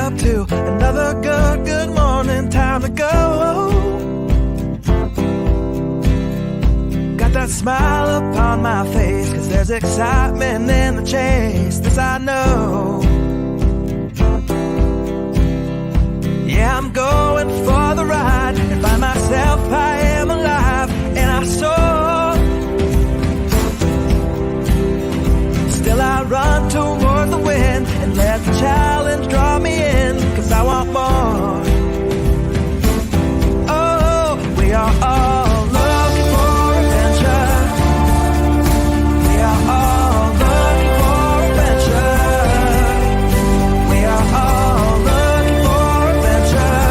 up to another good morning. Time to go. Got that smile upon my face, 'cause there's excitement in the chase. This I know. Yeah, I'm going for the ride, and by myself I am alive, and I soar. Still I run toward the wind, and let the challenge draw me in, 'cause I want more. Oh, we are all looking for adventure. We are all looking for adventure. We are all looking for adventure.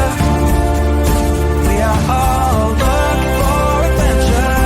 We are all looking for adventure.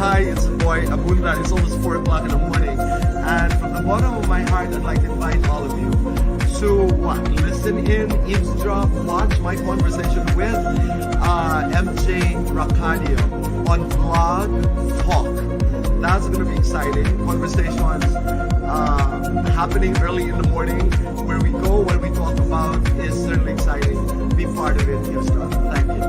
Hi, it's the boy Abunda. It's almost 4 o'clock in the morning, and from the bottom of my heart, I'd like to invite all of you to listen in, eavesdrop, watch my conversation with MJ Racadio on Blogtalk. That's going to be exciting. Conversations happening early in the morning. Where we go, what we talk about is certainly exciting. Be part of it, eavesdrop. Thank you.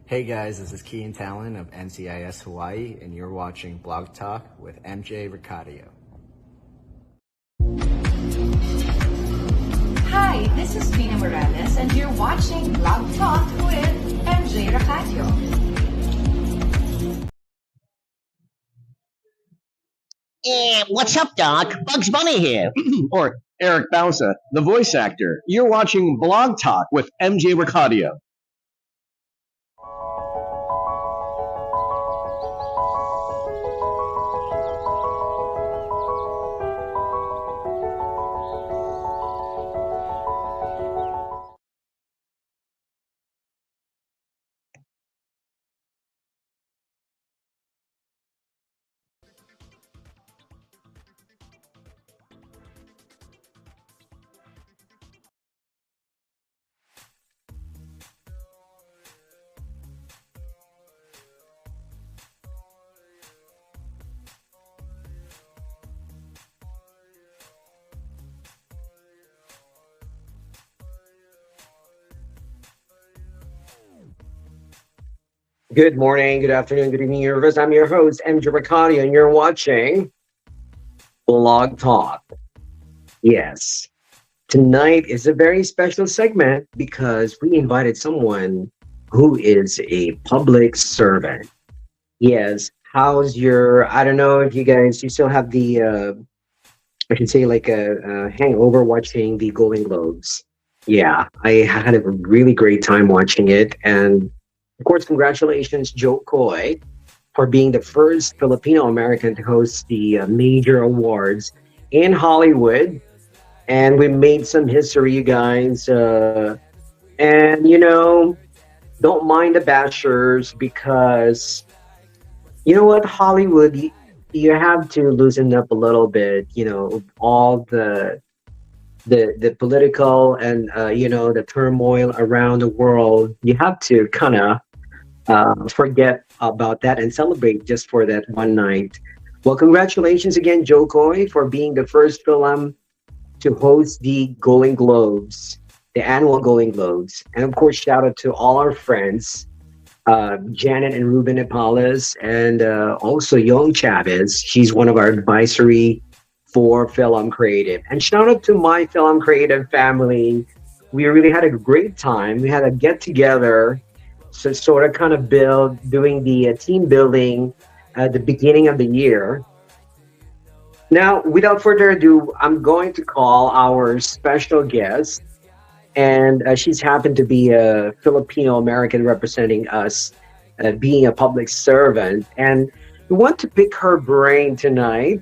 Hey guys, this is Kian Talon of NCIS Hawaii, and you're watching Blog Talk with MJ Racadio. Hi, this is Vina Morales, and you're watching Blog Talk with MJ Racadio. What's up, Doc? Bugs Bunny here. Or Eric Bausa, the voice actor. You're watching Blog Talk with MJ Racadio. Good morning, good afternoon, good evening, universe. I'm your host, MJ Racadio, and you're watching Blog Talk. Yes, tonight is a very special segment because we invited someone who is a public servant. Yes, how's your, I don't know if you still have the, I should say like a hangover watching the Golden Globes. Yeah, I had a really great time watching it, and of course, congratulations, Joe Coy, for being the first Filipino-American to host the major awards in Hollywood. And we made some history, you guys. And, don't mind the bashers because, you know what, Hollywood, you have to loosen up a little bit, all the political and, the turmoil around the world. You have to kind of forget about that and celebrate just for that one night. Well, congratulations again, Joe Coy, for being the first film to host the Golden Globes, the annual Golden Globes. And of course, shout out to all our friends, Janet and Ruben Epales, and also Young Chavez. She's one of our advisory for Film Creative. And shout out to my Film Creative family. We really had a great time. We had a get together So sort of kind of doing the team building at the beginning of the year. Now, without further ado, I'm going to call our special guest, and she's happened to be a Filipino American representing us, being a public servant, and we want to pick her brain tonight.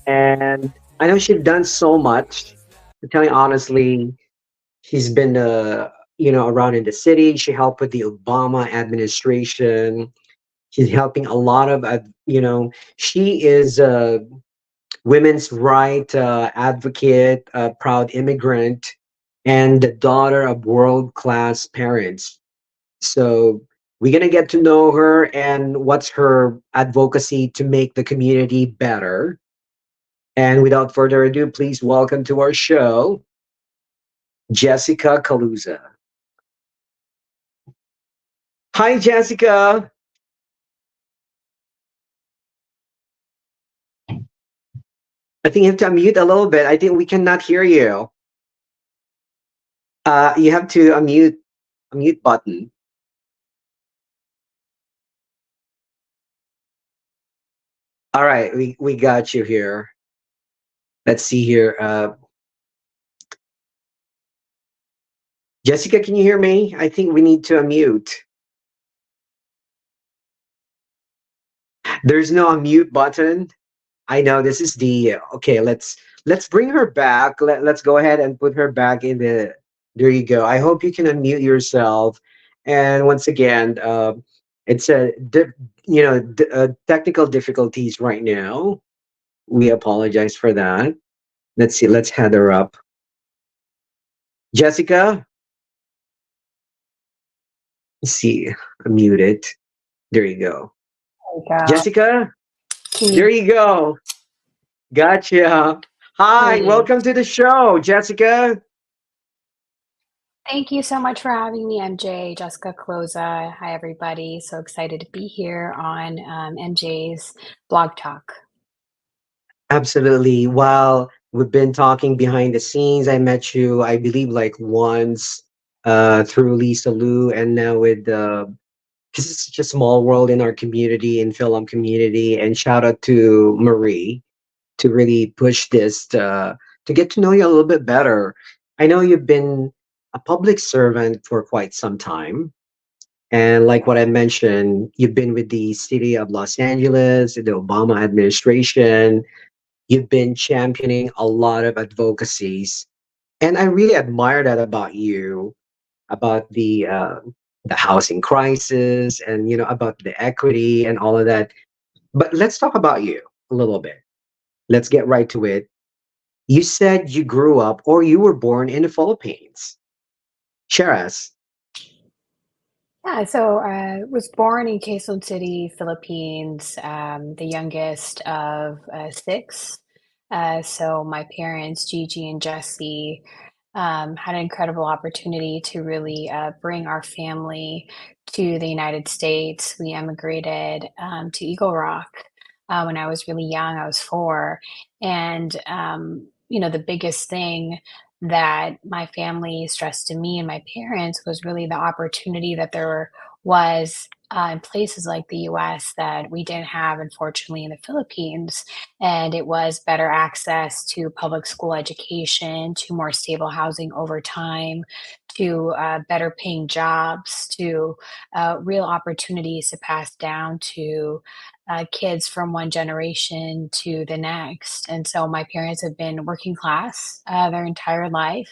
And I know she's done so much. To tell you honestly, she's been, around in the city. She helped with the Obama administration. She's helping a lot of, she is a women's right advocate, a proud immigrant, and the daughter of world class parents. So we're gonna get to know her and what's her advocacy to make the community better. And without further ado, please welcome to our show, Jessica Caloza. Hi, Jessica. I think you have to unmute a little bit. I think we cannot hear you. You have to unmute button. All right, we got you here. Let's see here. Jessica, can you hear me? I think we need to unmute. There's no unmute button. I know this is the okay. Let's bring her back. Let's go ahead and put her back in the. There you go. I hope you can unmute yourself. And once again, it's technical difficulties right now. We apologize for that. Let's see. Let's head her up. Jessica, let's see. Unmute it. There you go. Jessica, there you go. Gotcha. Hi, welcome to the show, Jessica. Thank you so much for having me, MJ. Jessica Caloza. Hi, everybody. So excited to be here on MJ's Blog Talk. Absolutely. While we've been talking behind the scenes, I met you, I believe, like once through Lisa Lou, and now with because it's such a small world in our community, in film community. And shout out to Marie to really push this to get to know you a little bit better. I know you've been a public servant for quite some time. And like what I mentioned, you've been with the city of Los Angeles, the Obama administration. You've been championing a lot of advocacies. And I really admire that about you, about the housing crisis and about the equity and all of that. But let's talk about you a little bit. Let's get right to it. You said you grew up or you were born in the Philippines. Share us. Yeah, so I was born in Quezon City, Philippines, the youngest of six. So my parents, Gigi and Jesse, had an incredible opportunity to really bring our family to the United States. We emigrated to Eagle Rock when I was really young. I was four. And, the biggest thing that my family stressed to me and my parents was really the opportunity that there was in places like the US that we didn't have, unfortunately, in the Philippines. And it was better access to public school education, to more stable housing over time, to better paying jobs, to real opportunities to pass down to kids from one generation to the next. And so my parents have been working class their entire life.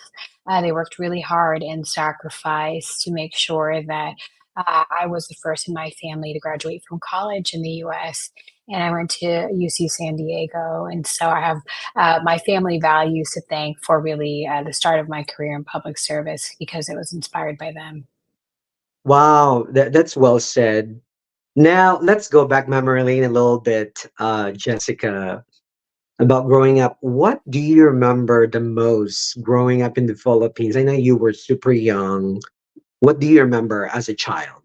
They worked really hard and sacrificed to make sure that I was the first in my family to graduate from college in the US. And I went to UC San Diego. And so I have my family values to thank for really the start of my career in public service because it was inspired by them. Wow, that's well said. Now let's go back memory lane a little bit, Jessica, about growing up. What do you remember the most growing up in the Philippines? I know you were super young. What do you remember as a child?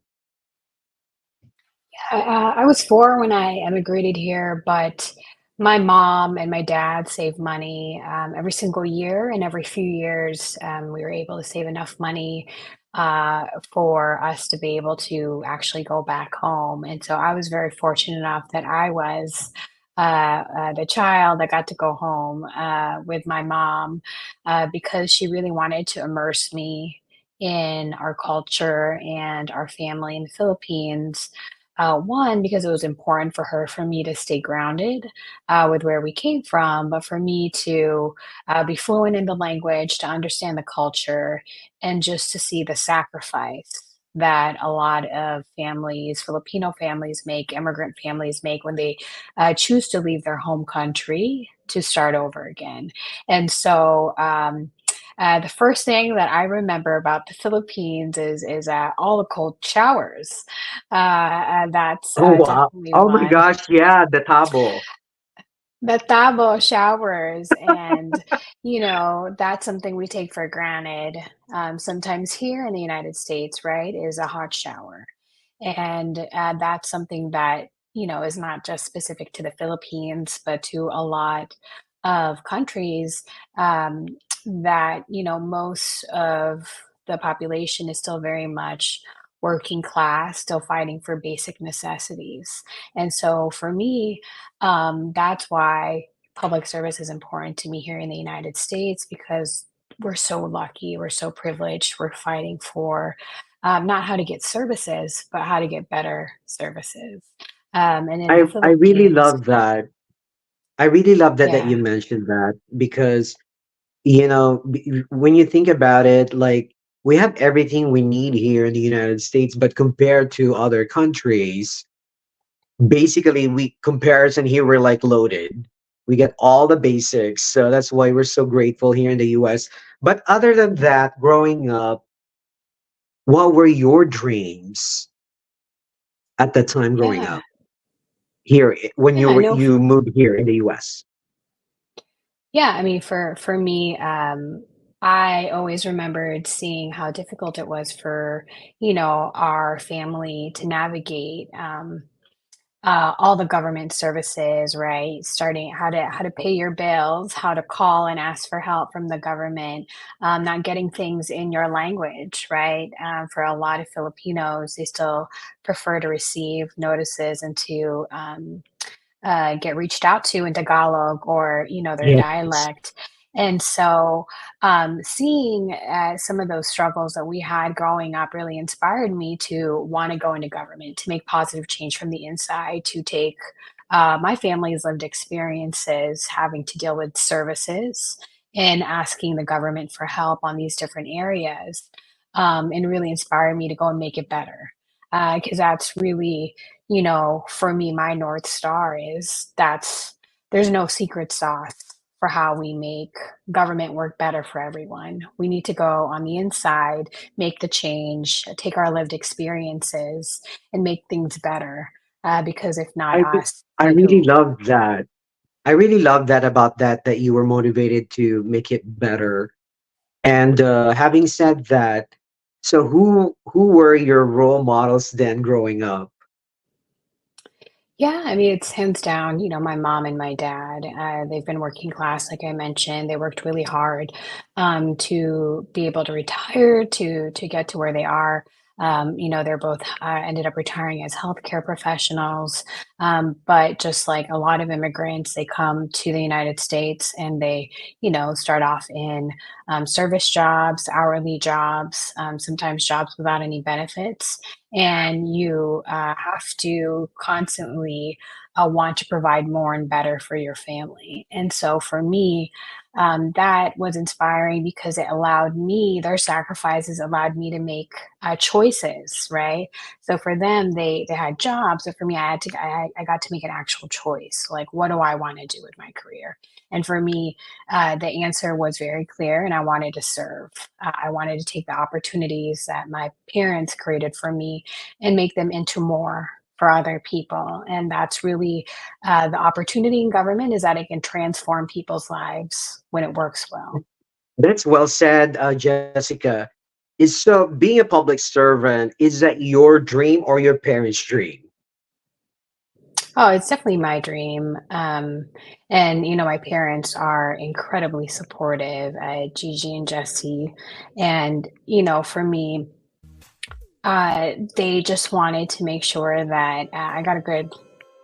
I was four when I emigrated here, but my mom and my dad saved money every single year, and every few years we were able to save enough money for us to be able to actually go back home. And so I was very fortunate enough that I was the child that got to go home with my mom because she really wanted to immerse me in our culture and our family in the Philippines. One, because it was important for her for me to stay grounded with where we came from, but for me to be fluent in the language, to understand the culture, and just to see the sacrifice that a lot of families, Filipino families make, immigrant families make when they choose to leave their home country to start over again. And so, the first thing that I remember about the Philippines is all the cold showers. That's Oh wow. definitely Oh my one. gosh, yeah, the tabo. The Tabo showers, and that's something we take for granted. Sometimes here in the United States, right, is a hot shower. And that's something that, is not just specific to the Philippines, but to a lot of countries that, most of the population is still very much working class, still fighting for basic necessities. And so for me, that's why public service is important to me here in the United States because we're so lucky, we're so privileged, we're fighting for not how to get services, but how to get better services. And in the I really Philippines, love that. I really love that yeah, you mentioned that because when you think about it, like we have everything we need here in the United States, but compared to other countries, basically we comparison here we're like loaded. We get all the basics, so that's why we're so grateful here in the US. But other than that, growing up, what were your dreams at the time growing yeah, up here when yeah. I know. you moved here in the US? Yeah, I mean, for me, I always remembered seeing how difficult it was for our family to navigate. All the government services, right? Starting how to pay your bills, how to call and ask for help from the government, not getting things in your language, right? For a lot of Filipinos, they still prefer to receive notices and to get reached out to in Tagalog or their Yes. dialect. And so, seeing some of those struggles that we had growing up really inspired me to want to go into government, to make positive change from the inside, to take my family's lived experiences having to deal with services and asking the government for help on these different areas, and really inspired me to go and make it better. Because that's really for me, my North Star is there's no secret sauce for how we make government work better for everyone. We need to go on the inside, make the change, take our lived experiences, and make things better. Because if not I re- us, I then really who? love that. I really love that about that you were motivated to make it better. And having said that, so who were your role models then growing up? Yeah, I mean, it's hands down, my mom and my dad. They've been working class, like I mentioned. They worked really hard to be able to retire, to get to where they are. They're both ended up retiring as healthcare professionals. But just like a lot of immigrants, they come to the United States and they, start off in service jobs, hourly jobs, sometimes jobs without any benefits, and you have to constantly want to provide more and better for your family. And so for me, that was inspiring because it allowed me, their sacrifices allowed me to make choices, right? So for them, they had jobs, but for me, I got to make an actual choice. Like, what do I want to do with my career? And for me, the answer was very clear, and I wanted to serve. I wanted to take the opportunities that my parents created for me and make them into more for other people. And that's really the opportunity in government is that it can transform people's lives when it works well. That's well said, Jessica. Is so being a public servant, is that your dream or your parents' dream? Oh, it's definitely my dream. And my parents are incredibly supportive, Gigi and Jesse. And for me, They just wanted to make sure that I got a good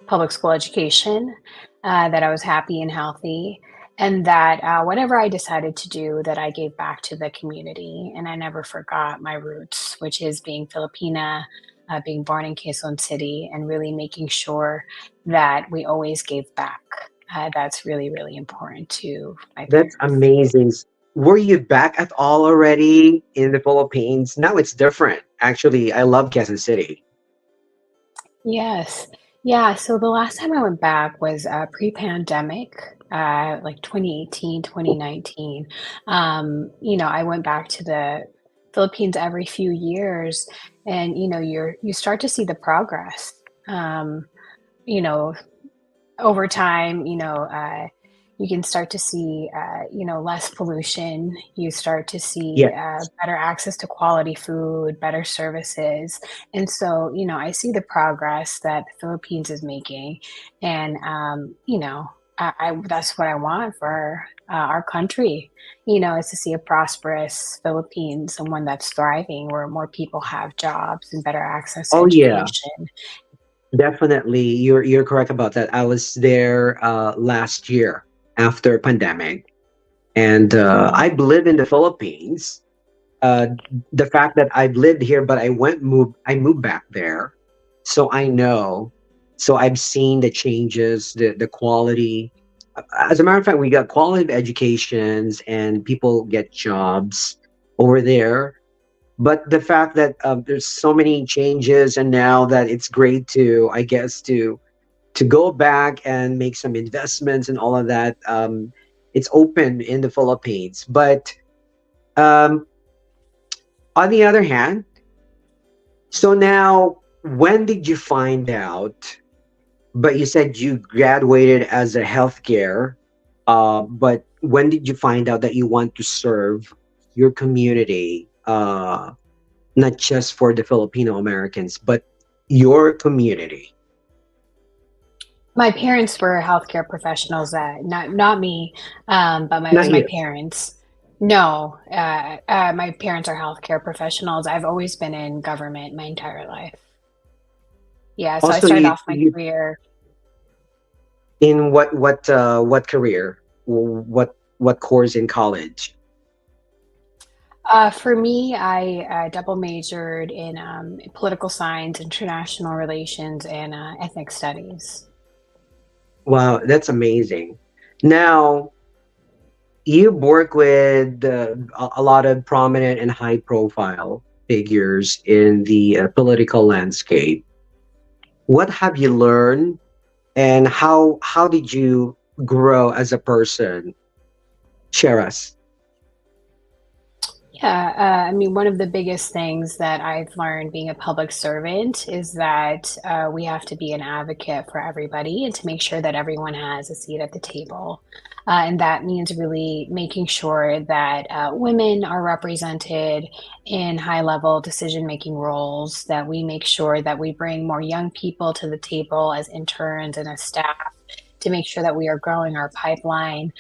public school education, that I was happy and healthy, and that whatever I decided to do, that I gave back to the community. And I never forgot my roots, which is being Filipina, being born in Quezon City, and really making sure that we always gave back. That's really, really important to my That's parents. amazing. Were you back at all already in the Philippines? Now it's different. Actually, I love Quezon City. Yes. Yeah, so the last time I went back was pre-pandemic, like 2018, 2019. I went back to the Philippines every few years, and you start to see the progress. Um, you know, Over time, you can start to see, less pollution. You start to see Yes. better access to quality food, better services. And so, I see the progress that the Philippines is making. And, that's what I want for our country, is to see a prosperous Philippines and one that's thriving, where more people have jobs and better access to Oh yeah, education. definitely. You're correct about that. I was there last year after pandemic, and Mhm. I've lived in the Philippines. Uh, the fact that I've lived here, but I moved back there, so I know. So I've seen the changes, the quality. As a matter of fact, we got quality of educations, and people get jobs over there. But the fact that there's so many changes, and now that it's great to, I guess, to go back and make some investments and all of that. It's open in the Philippines, but um, on the other hand, so now, when did you find out? But you said you graduated as a healthcare. But when did you find out that you want to serve your community, not just for the Filipino Americans, but your community? My parents were healthcare professionals, not me, but it was Not my you. parents. No, my parents are healthcare professionals. I've always been in government my entire life. Yeah, so I Also, started you, off my you career. in what career? What course in college? For me, I double majored in political science, international relations, and ethnic studies. Wow, that's amazing. Now, you work with a lot of prominent and high profile figures in the political landscape. What have you learned, and how did you grow as a person? Share us. Yeah, I mean, one of the biggest things that I've learned being a public servant is that we have to be an advocate for everybody and to make sure that everyone has a seat at the table. And that means really making sure that women are represented in high level decision making roles, that we make sure that we bring more young people to the table as interns and as staff, to make sure that we are growing our pipeline,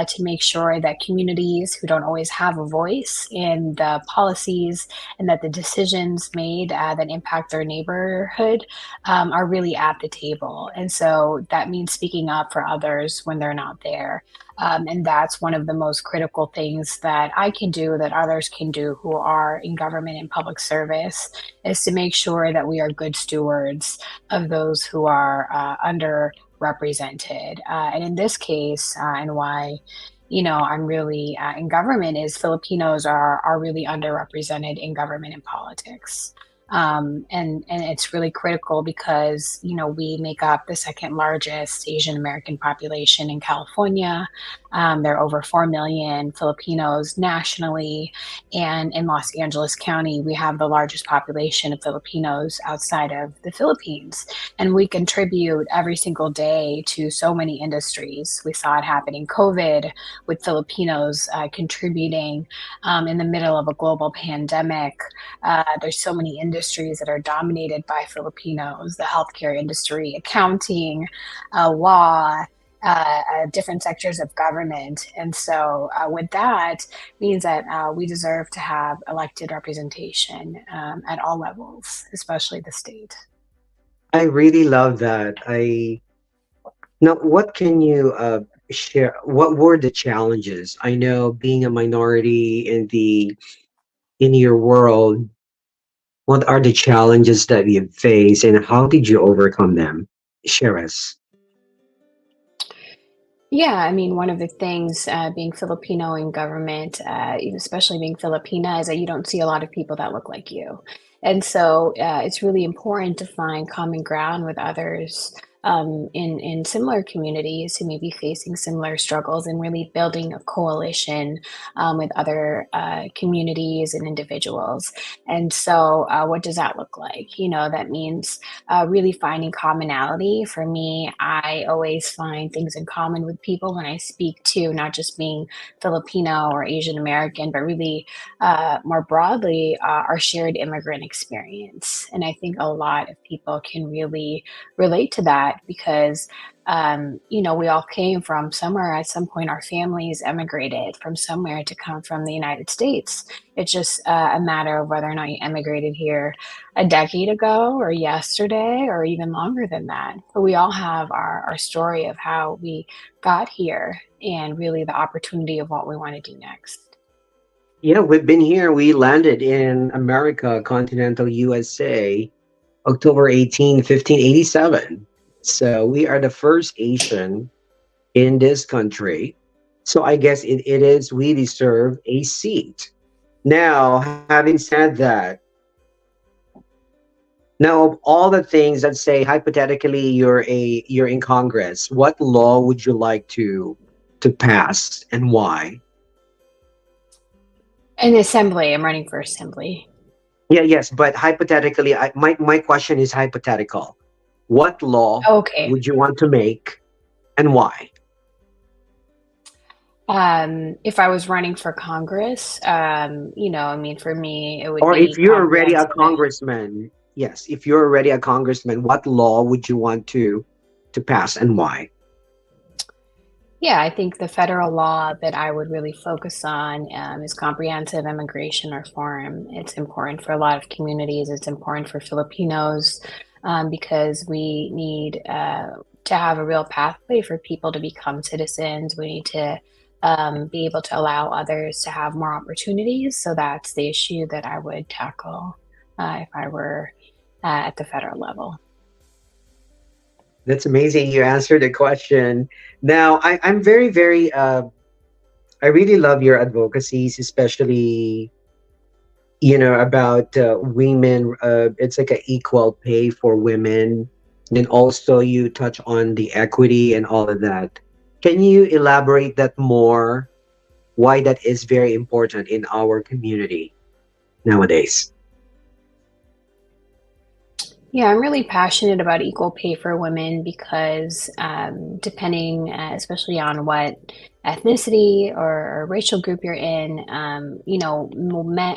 to make sure that communities who don't always have a voice in the policies and that the decisions made that impact their neighborhood are really at the table. And so that means speaking up for others when they're not there. And that's one of the most critical things that I can do, that others can do who are in government and public service, is to make sure that we are good stewards of those who are underrepresented. And in this case, and why I'm really in government, is Filipinos are really underrepresented in government and politics. And it's really critical because we make up the second largest Asian American population in California. There are over 4 million Filipinos nationally, and in Los Angeles County, we have the largest population of Filipinos outside of the Philippines. And we contribute every single day to so many industries. We saw it happen in COVID, with Filipinos contributing in the middle of a global pandemic. There's so many industries that are dominated by Filipinos: the healthcare industry, accounting, law. different sectors of government. And so, with that, means that we deserve to have elected representation at all levels, especially the state. I really love that. I Now, what can you share? What were the challenges? I know being a minority in your world, what are the challenges that you face and how did you overcome them? Share us. Yeah, I mean, one of the things being Filipino in government, especially being Filipina, is that you don't see a lot of people that look like you. And so it's really important to find common ground with others in similar communities who may be facing similar struggles and really building a coalition with other communities and individuals. And so, what does that look like? That means really finding commonality. For me, I always find things in common with people when I speak to not just being Filipino or Asian American, but really more broadly, our shared immigrant experience. And I think a lot of people can really relate to that because we all came from somewhere. At some point, our families emigrated from somewhere to come from the United States. It's just a matter of whether or not you emigrated here a decade ago or yesterday or even longer than that. But we all have our story of how we got here and really the opportunity of what we want to do next. Yeah, we've been here. We landed in America, continental USA, October 18, 1587. So we are the first Asian in this country. So I guess it is we deserve a seat. Now, having said that, now of all the things that say hypothetically you're in Congress, what law would you like to pass and why? In assembly, I'm running for assembly. Yeah, yes, but hypothetically, my question is hypothetical. What law Okay. would you want to make and why? If I was running for Congress, I mean, for me, it would Or if be you're already a comprehensive. congressman, yes, if you're already a congressman, what law would you want to pass and why? Yeah, I think the federal law that I would really focus on is comprehensive immigration reform. It's important for a lot of communities. It's important for Filipinos because we need to have a real pathway for people to become citizens. We need to be able to allow others to have more opportunities. So that's the issue that I would tackle if I were at the federal level. That's amazing. You answered the question. Now, I'm very, very, I really love your advocacies, especially, about women. It's like an equal pay for women. And also you touch on the equity and all of that. Can you elaborate that more? Why that is very important in our community nowadays? Yeah, I'm really passionate about equal pay for women because depending, especially on what ethnicity or racial group you're in,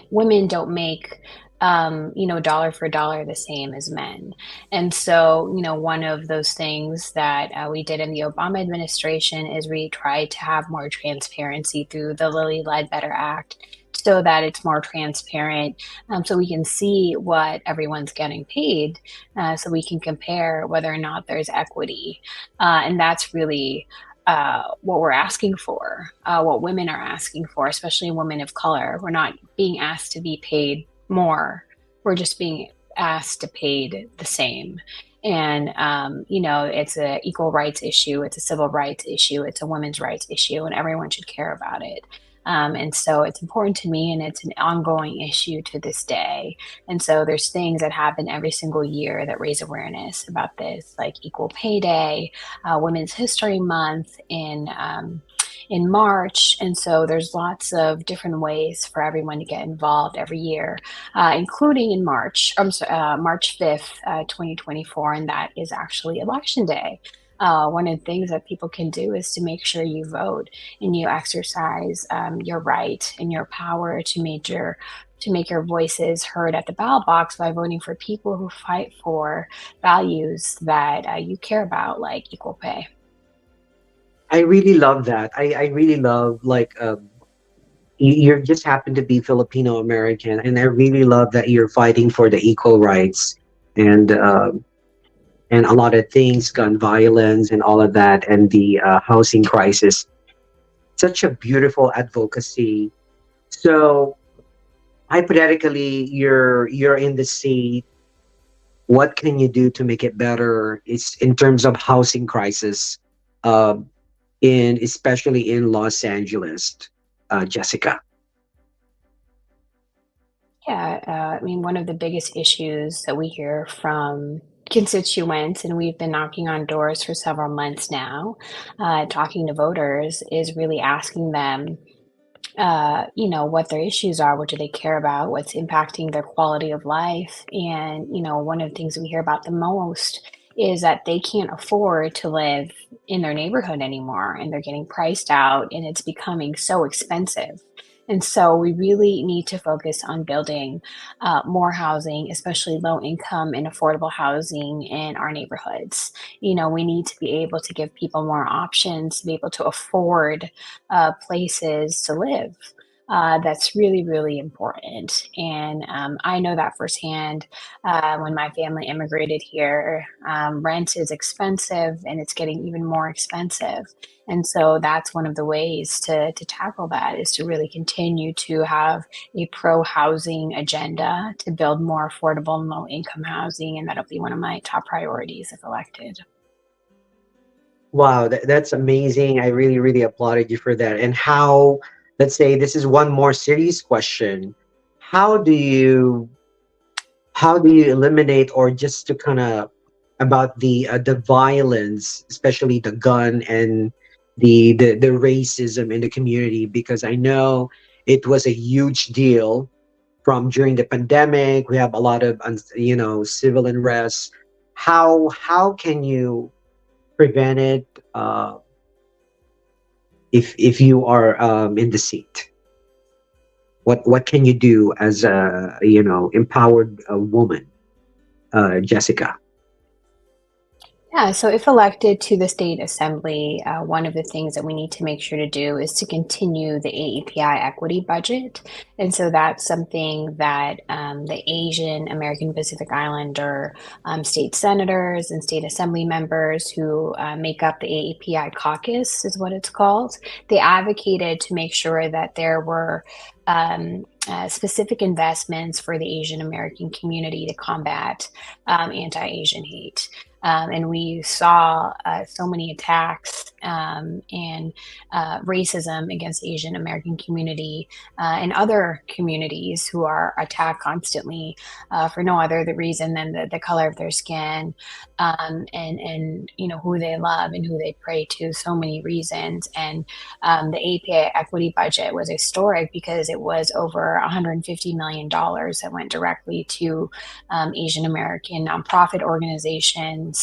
women don't make, dollar for dollar the same as men. And so, one of those things that we did in the Obama administration is we tried to have more transparency through the Lilly Ledbetter Act so that it's more transparent, so we can see what everyone's getting paid, so we can compare whether or not there's equity. And that's really what we're asking for, what women are asking for, especially women of color. We're not being asked to be paid more, we're just being asked to paid the same. And it's a equal rights issue, it's a civil rights issue, it's a women's rights issue, and everyone should care about it. And so it's important to me, and it's an ongoing issue to this day. And so there's things that happen every single year that raise awareness about this, like Equal Pay Day, Women's History Month in March. And so there's lots of different ways for everyone to get involved every year, including in March, March 5th, 2024, and that is actually Election Day. One of the things that people can do is to make sure you vote and you exercise your right and your power to make your voices heard at the ballot box by voting for people who fight for values that you care about, like equal pay. I really love that. I really love like you just happen to be Filipino American, and I really love that you're fighting for the equal rights and and a lot of things, gun violence and all of that, and the housing crisis. Such a beautiful advocacy. So hypothetically, you're in the seat. What can you do to make it better? It's in terms of housing crisis, uh, in especially in Los Angeles, Jessica. Yeah, I mean, one of the biggest issues that we hear from constituents, and we've been knocking on doors for several months now, talking to voters, is really asking them, what their issues are, what do they care about, what's impacting their quality of life. And, one of the things we hear about the most is that they can't afford to live in their neighborhood anymore and they're getting priced out and it's becoming so expensive. And so we really need to focus on building more housing, especially low income and affordable housing in our neighborhoods. We need to be able to give people more options to be able to afford places to live. That's really, really important. And I know that firsthand when my family immigrated here. Rent is expensive and it's getting even more expensive. And so that's one of the ways to tackle that is to really continue to have a pro housing agenda to build more affordable and low income housing. And that'll be one of my top priorities if elected. Wow, that's amazing. I really, really applauded you for that. And how, let's say, this is one more serious question. How do you how do you eliminate or just to kind of about the violence, especially the gun and the racism in the community? Because I know it was a huge deal from during the pandemic. We have a lot of civil unrest. How can you prevent it if you are in the seat? What can you do as a empowered woman, Jessica? Yeah, so if elected to the state assembly, one of the things that we need to make sure to do is to continue the AEPI equity budget. And so that's something that the Asian American Pacific Islander state senators and state assembly members who make up the AEPI caucus, is what it's called, they advocated to make sure that there were specific investments for the Asian American community to combat anti-Asian hate. And we saw so many attacks and racism against Asian American community and other communities who are attacked constantly for no other the reason than the color of their skin and who they love and who they pray to. So many reasons. And the APA equity budget was historic because it was over $150 million that went directly to Asian American nonprofit organizations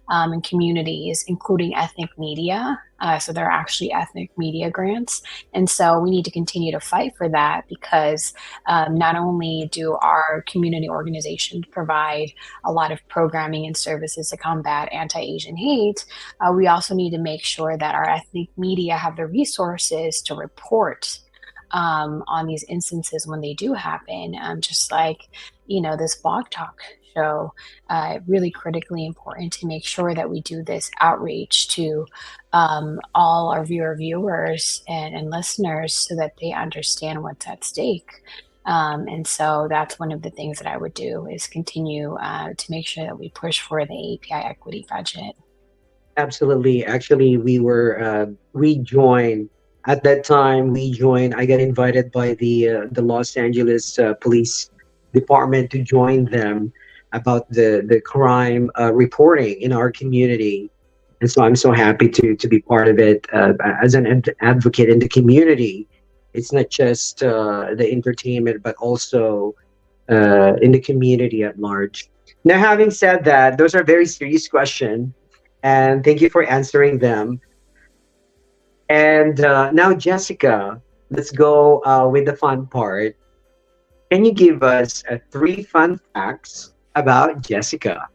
and communities, including ethnic media. So there are actually ethnic media grants. And so we need to continue to fight for that because not only do our community organizations provide a lot of programming and services to combat anti-Asian hate, we also need to make sure that our ethnic media have the resources to report on these instances when they do happen, just like, this blog talk show. Really critically important to make sure that we do this outreach to all our viewers and listeners so that they understand what's at stake. And so that's one of the things that I would do is continue to make sure that we push for the API equity budget. Absolutely. Actually, we joined at that time. We joined. I got invited by the Los Angeles Police Department to join them about the crime reporting in our community, and so I'm so happy to be part of it as an advocate in the community. It's not just the entertainment, but also in the community at large. Now, having said that, those are very serious questions, and thank you for answering them. And now, Jessica, let's go with the fun part. Can you give us three fun facts about Jessica?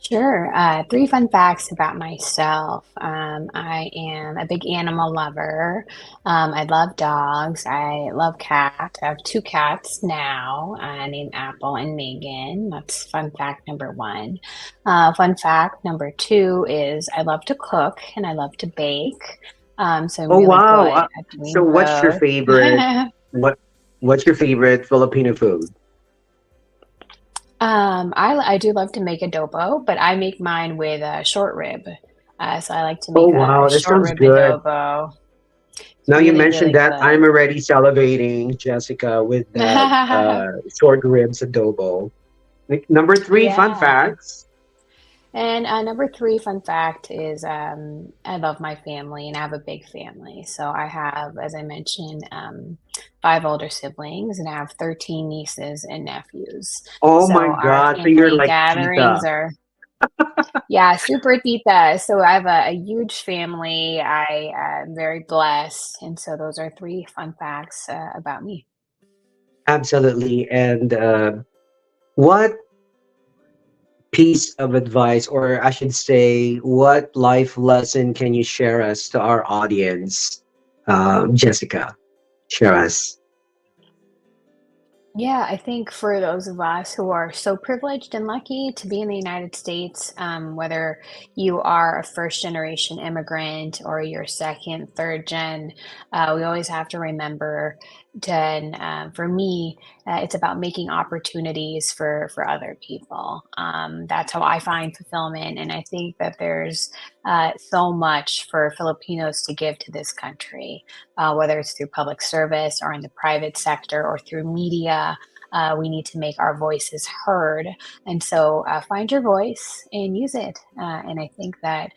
Sure. Three fun facts about myself. I am a big animal lover. I love dogs. I love cats. I have two cats now, named Apple and Megan. That's fun fact number one. Fun fact number two is I love to cook and I love to bake. So I'm Oh really wow! good at So doing what's your both. favorite? What What's your favorite Filipino food? I do love to make adobo, but I make mine with short rib. So I like to Oh make a wow, that short sounds rib good. adobo. It's Now you really, mentioned really that, I'm good. already salivating, Jessica, with that short ribs adobo. Number three, fun Yeah. facts. And number three fun fact is I love my family and I have a big family. So I have, as I mentioned, five older siblings and I have 13 nieces and nephews. Oh So my our God! So you're family like gatherings tita. are, yeah, super tita. So I have a huge family. I am very blessed. And so those are three fun facts about me. Absolutely. And what piece of advice, or I should say, what life lesson can you share us to our audience, Jessica? Share us. Yeah, I think for those of us who are so privileged and lucky to be in the United States, whether you are a first generation immigrant or you're second, third gen, we always have to remember to, and for me, it's about making opportunities for other people. That's how I find fulfillment. And I think that there's so much for Filipinos to give to this country, whether it's through public service or in the private sector or through media. We need to make our voices heard. And so find your voice and use it. And I think that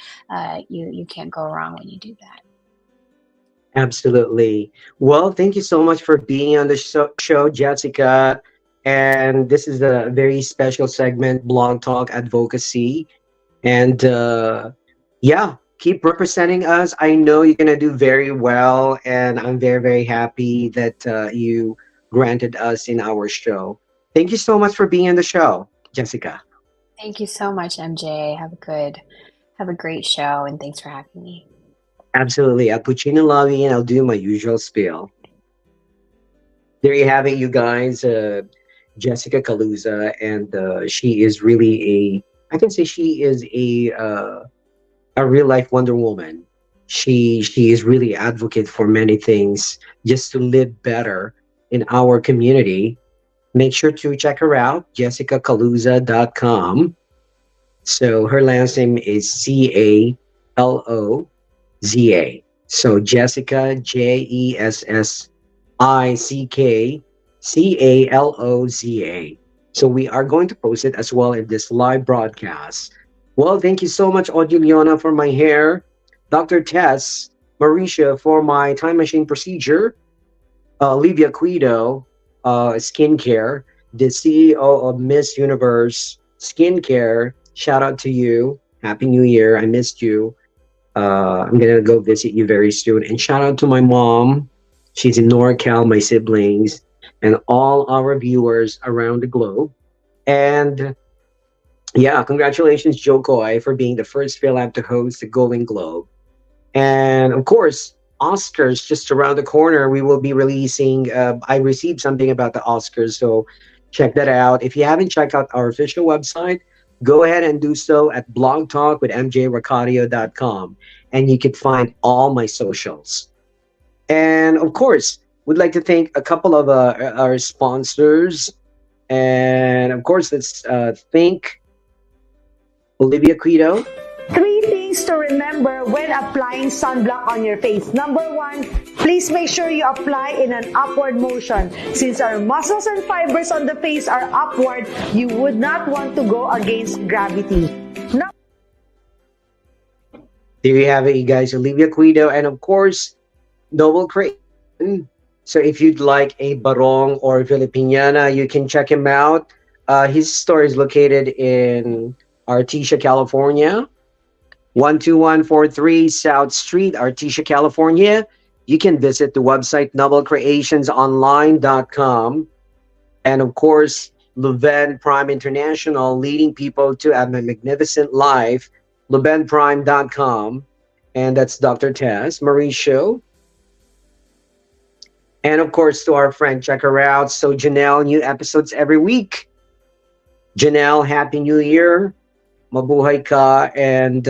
you can't go wrong when you do that. Absolutely. Well, thank you so much for being on the show, Jessica. And this is a very special segment, Blog Talk Advocacy. And yeah, keep representing us. I know you're going to do very well. And I'm very, very happy that you granted us in our show. Thank you so much for being on the show, Jessica. Thank you so much, MJ. Have a great show, and thanks for having me. Absolutely. I'll put you in the lobby and I'll do my usual spiel. There you have it, you guys. Jessica Caloza, and she is really I can say she is a real life Wonder Woman. She is really advocate for many things just to live better in our community. Make sure to check her out, jessicacaloza.com. So her last name is Caloza. So Jessica, JESSICKCALOZA. So we are going to post it as well in this live broadcast. Well, thank you so much, Audioliona, for my hair, Dr. Tess, Marisha for my time machine procedure, Livia Guido, skincare, the CEO of Miss Universe Skincare. Shout out to you. Happy New Year. I missed you. I'm gonna go visit you very soon. And shout out to my mom. She's in NorCal, my siblings, and all our viewers around the globe. And yeah, congratulations, Joe Coy, for being the first Philab to host the Golden Globe. And of course, Oscars just around the corner. We will be releasing. I received something about the Oscars, so check that out. If you haven't checked out our official website, go ahead and do so at blogtalk with mjracadio.com, and you can find all my socials. And of course, we'd like to thank a couple of our sponsors. And of course, let's thank Olivia Quito. Three things to remember when applying sunblock on your face. Number one, please make sure you apply in an upward motion. Since our muscles and fibers on the face are upward, you would not want to go against gravity. There you have it, you guys. Olivia Quito, and of course, Noble Creation. So if you'd like a barong or Filipiniana, you can check him out. His store is located in Artesia, California. 12143 South Street, Artesia, California. You can visit the website noblecreationsonline.com. And of course, Luven Prime International, leading people to a magnificent life, luvenprime.com. And that's Dr. Tess, Mauricio. And of course, to our friend, check her out. So, Janelle, new episodes every week. Janelle, Happy New Year. Mabuhay ka. And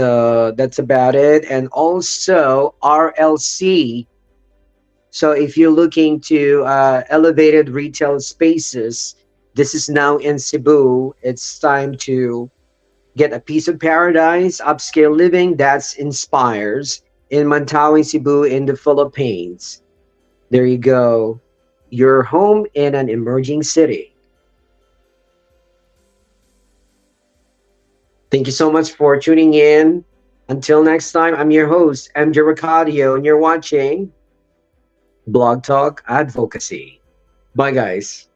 that's about it. And also, RLC. So, if you're looking to elevated retail spaces, this is now in Cebu. It's time to get a piece of paradise, upscale living that's inspires in Mantawi, Cebu, in the Philippines. There you go. Your home in an emerging city. Thank you so much for tuning in. Until next time, I'm your host, MJ Racadio, and you're watching Blog Talk Advocacy. Bye, guys.